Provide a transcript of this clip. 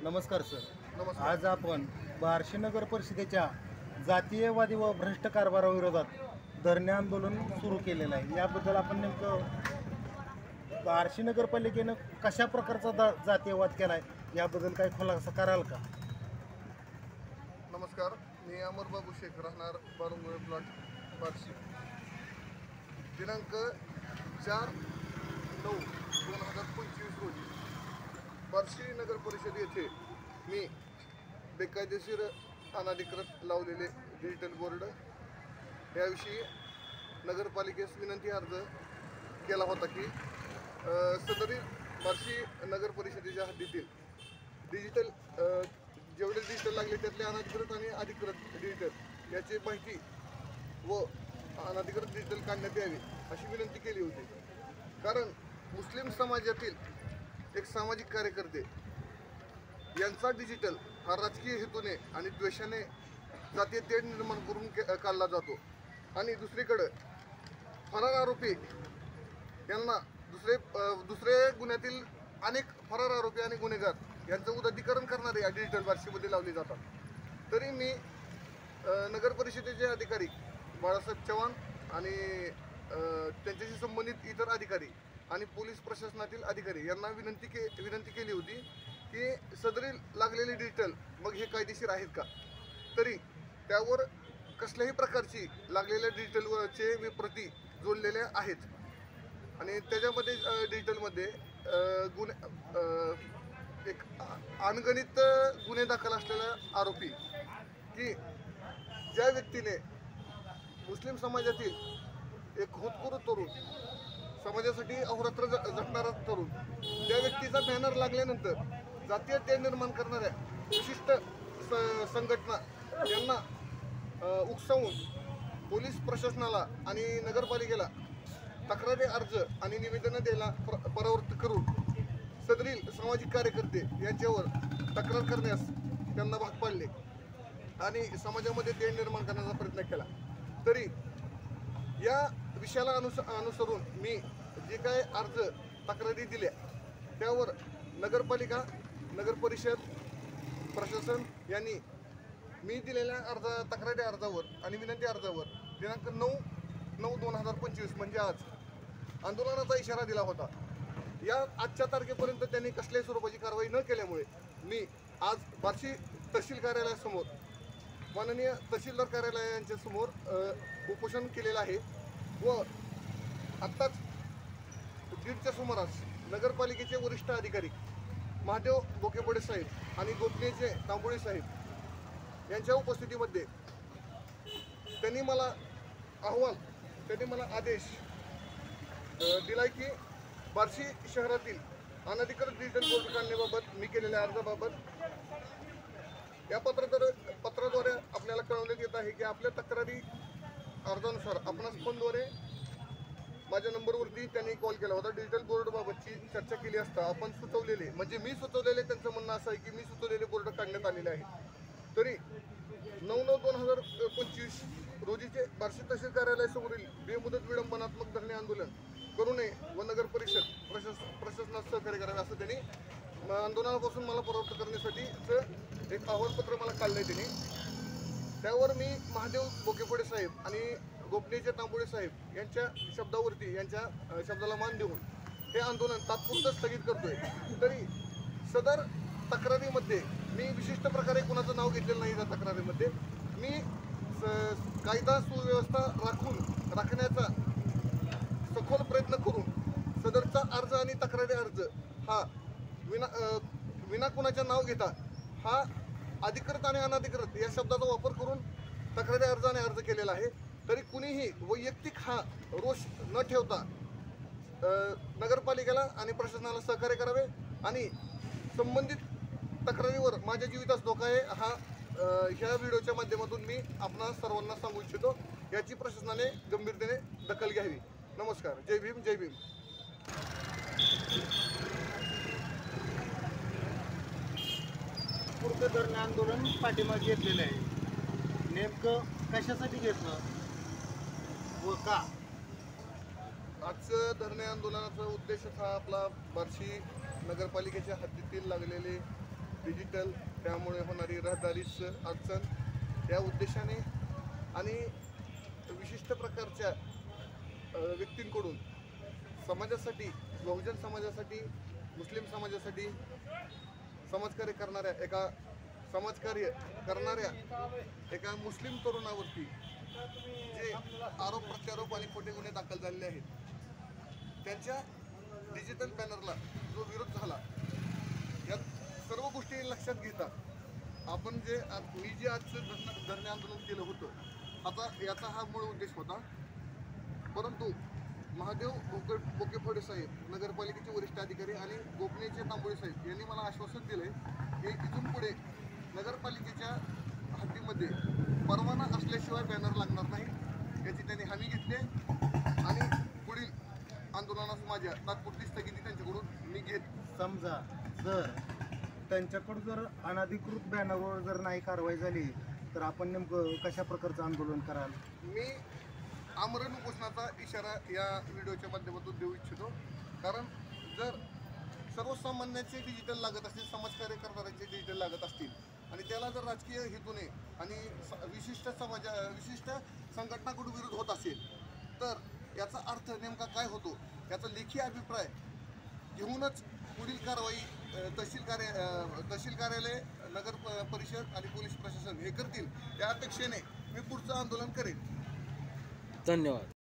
नमस्कार सर. नमस्कार. आज आपण बार्शी नगर परिषदेच्या जातीयवादी व भ्रष्ट कारभाराविरोधात धरणे आंदोलन सुरू केलेलं आहे. याबद्दल आपण नेमकं बार्शी नगरपालिकेनं कशा प्रकारचा जातीयवाद केला आहे याबद्दल काही खुलासा कराल का? नमस्कार. मी अमर बाबू शेख, राहणार बारुंगळे प्लॉट, बार्शी. दिनांक 4/9/2025 रोजी बार्शी नगर परिषद येथे मी बेकायदेशीर अनधिकृत लावलेले डिजिटल बोर्ड याविषयी नगरपालिकेस विनंती अर्ज केला होता की सदरील बार्शी नगर परिषदेच्या हद्दीतील डिजिटल जेवढे डिजिटल लागले त्यातले अनधिकृत आणि अधिकृत डिजिटल याची माहिती व अनधिकृत डिजिटल काढण्यात यावी अशी विनंती केली होती. कारण मुस्लिम समाजातील एक सामाजिक कार्यकर्ते यांचा डिजिटल हा राजकीय हेतूने आणि द्वेषाने जातीय तेढ निर्माण करून काढला जातो. आणि दुसरीकडं फरार आरोपी यांना दुसरे गुन्ह्यातील अनेक फरार आरोपी आणि गुन्हेगार यांचं उदात्तीकरण करणारे या डिजिटल बार्शीमध्ये लावले जातात. तरी मी नगर परिषदेचे अधिकारी बाळासाहेब चव्हाण आणि त्यांच्याशी संबंधित इतर अधिकारी आणि पोलीस प्रशासनातील अधिकारी यांना विनंती केली होती की सदरील लागलेले डिजिटल मग हे कायदेशीर आहेत का. तरी त्यावर कसल्याही प्रकारची लागलेल्या डिजिटलचे मी प्रती जोडलेल्या आहेत. आणि त्याच्यामध्ये डिजिटलमध्ये एक अनगणित गुन्हे दाखल असलेला आरोपी की ज्या व्यक्तीने मुस्लिम समाजातील एक होतकरू तरुण, समाजासाठी अहोरात्र झटणारा तरुण, त्या व्यक्तीचा बॅनर लागल्यानंतर जातीय तेढ निर्माण करणाऱ्या विशिष्ट संघटना यांना उकसावून पोलीस प्रशासनाला आणि नगरपालिकेला तक्रारी अर्ज आणि निवेदनं द्यायला परावृत्त करून सदरील सामाजिक कार्यकर्ते यांच्यावर तक्रार करण्यास त्यांना भाग पाडले आणि समाजामध्ये तेढ निर्माण करण्याचा प्रयत्न केला. तरी या विषयाला अनुसरून मी जे काय अर्ज तक्रारी दिल्या त्यावर नगरपालिका, नगर परिषद, प्रशासन यांनी मी दिलेल्या तक्रारी अर्जावर आणि विनंती अर्जावर दिनांक 9/9/2025 म्हणजे आज आंदोलनाचा इशारा दिला होता. या आजच्या तारखेपर्यंत त्यांनी कसल्याही स्वरूपाची कारवाई न केल्यामुळे मी आज बार्शी तहसील कार्यालयासमोर, माननीय तहसीलदार कार्यालयांच्या समोर उपोषण केलेलं आहे. व आत्ताच 1:30च्या सुमारास नगरपालिकेचे वरिष्ठ अधिकारी महादेव बोकेपडे साहेब आणि गोपनीयचे तांबोळी साहेब यांच्या उपस्थितीमध्ये त्यांनी मला आदेश दिलाय की बार्शी शहरातील अनधिकृत डिजिटल बोर्ड काढण्याबाबत मी केलेल्या अर्जाबाबत या पत्राद्वारे आपल्याला कळवण्यात येत आहे की आपल्या तक्रारी अर्जानुसार आपणास फोनद्वारे माझ्या नंबरवरती त्यांनी कॉल केला होता. डिजिटल बोर्डबाबतची चर्चा केली असता आपण सुचवलेले, म्हणजे मी सुचवलेले, त्यांचं म्हणणं असं आहे की मी सुचवलेले बोर्ड काढण्यात आलेले आहे. तरी 9/9/2025 रोजीचे बार्शी तहसील कार्यालयासमोरील बेमुदत विडंबनात्मक धरणे आंदोलन करू नये व नगर परिषद प्रशासनास सहकार्य करावे असं त्यांनी आंदोलनापासून मला परावृत्त करण्यासाठीचं एक अहवालपत्र मला काढलं आहे त्यांनी. त्यावर मी महादेव बोकेपडे साहेब आणि गोपनीयचे तांबोळे साहेब यांच्या शब्दावरती, यांच्या शब्दाला मान देऊन हे आंदोलन तात्पुरतं स्थगित करतोय. तरी सदर तक्रारीमध्ये मी विशिष्ट प्रकारे कोणाचं नाव घेतलेलं नाही. त्या तक्रारीमध्ये मी कायदा सुव्यवस्था राखण्याचा सखोल प्रयत्न करून सदरचा अर्ज आणि तक्रारी अर्ज हा विना कुणाच्या नाव घेता हा अधिकृत आणि अनधिकृत या शब्दाचा वापर करून तक्रारी अर्ज आणि अर्ज केलेला आहे. तरी कुणीही वैयक्तिक हा रोष न ठेवता नगरपालिकेला आणि प्रशासनाला सहकार्य करावे आणि संबंधित तक्रारीवर माझ्या जीवितास धोका आहे हा ह्या व्हिडिओच्या माध्यमातून मी आपणा सर्वांना सांगू इच्छितो. याची प्रशासनाने गंभीरतेने दखल घ्यावी. नमस्कार. जय भीम, जय भीम. पुढचं धरणे आंदोलन पाठीमागे घेतलेलं आहे. नेमकं कशासाठी घेतलं व का? आजचं धरणे आंदोलनाचा उद्देश हा आपला बार्शी नगरपालिकेच्या हद्दीतील लागलेले डिजिटल, त्यामुळे होणारी रहदारीच अडचण या उद्देशाने आणि विशिष्ट प्रकारच्या व्यक्तींकडून समाजासाठी, बहुजन समाजासाठी, मुस्लिम समाजासाठी समाजकार्य करणाऱ्या एका मुस्लिम तरुणावरती जे आरोप प्रत्यारोप आणि खोटे गुन्हे दाखल झालेले आहेत, त्यांच्या डिजिटल बॅनरला जो विरोध झाला, या सर्व गोष्टी लक्षात घेता आपण मी जे आजचं धरणे आंदोलन केलं होतं, याचा हा मूळ उद्देश होता. परंतु महादेव बोकेफोडे साहेब, नगरपालिकेचे वरिष्ठ अधिकारी आणि गोपनीयचे तांबोळे साहेब यांनी मला आश्वासन दिले की इथून पुढे नगरपालिकेच्या हद्दीमध्ये परवाना असल्याशिवाय बॅनर लागणार नाही, याची त्यांनी हमी घेतली आणि पुढील आंदोलनास माझ्या तात्पुरती स्थगिती त्यांच्याकडून मी घेत. समजा जर त्यांच्याकडून जर अनधिकृत बॅनरवर जर नाही कारवाई झाली तर आपण नेमकं कशा प्रकारचं आंदोलन कराल? मी आमरण उपोषणाचा इशारा या व्हिडिओच्या माध्यमातून देऊ इच्छितो. कारण जर सर्वसामान्यांचे डिजिटल लागत असतील, समाजकार्य करणाऱ्यांचे डिजिटल लागत असतील आणि त्याला जर राजकीय हेतूने आणि विशिष्ट संघटनाकडून विरोध होत असेल तर याचा अर्थ नेमका काय होतो, याचा लेखी अभिप्राय घेऊनच पुढील कारवाई तहसील कार्यालय, नगर परिषद आणि पोलीस प्रशासन हे करतील, या अपेक्षेने मी पुढचं आंदोलन करेन. धन्यवाद.